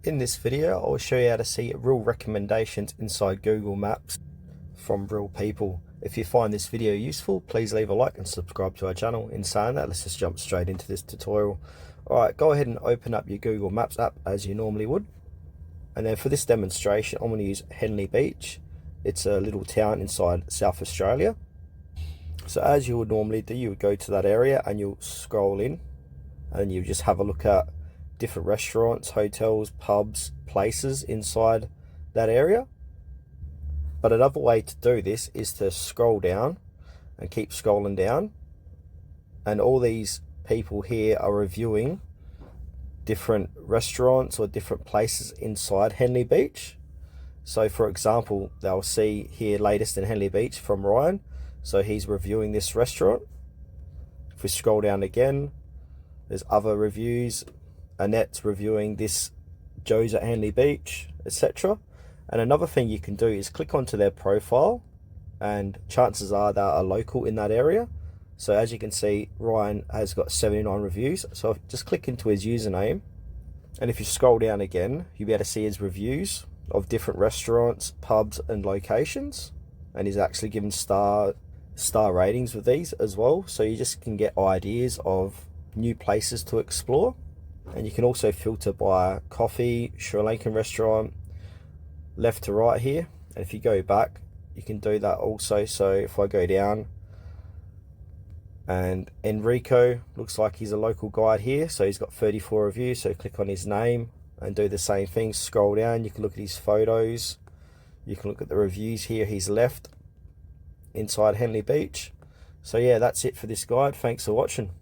In this video, I'll show you how to see real recommendations inside Google Maps from real people. If you find this video useful, please leave a like and subscribe to our channel. In saying that, let's just jump straight into this tutorial. Alright, go ahead and open up your Google Maps app as you normally would. And then for this demonstration, I'm going to use Henley Beach. It's a little town inside South Australia. So as you would normally do, you would go to that area and you'll scroll in and you just have a look at different restaurants, hotels, pubs, places inside that area. But another way to do this is to scroll down and keep scrolling down, and all these people here are reviewing different restaurants or different places inside Henley Beach. So for example, they'll see here latest in Henley Beach from Ryan, so he's reviewing this restaurant. If we scroll down again, there's other reviews. Annette's reviewing this Joe's at Henley Beach, etc. And another thing you can do is click onto their profile, and chances are they are local in that area. So as you can see, Ryan has got 79 reviews. So just click into his username, and if you scroll down again, you'll be able to see his reviews of different restaurants, pubs and locations, and he's actually given star ratings with these as well. So you just can get ideas of new places to explore. And you can also filter by coffee, Sri Lankan restaurant, left to right here. And if you go back, you can do that also. So if I go down, and Enrico looks like he's a local guide here, so he's got 34 reviews. So click on his name and do the same thing. Scroll down, you can look at his photos, you can look at the reviews here he's left inside Henley Beach. So yeah, that's it for this guide. Thanks for watching.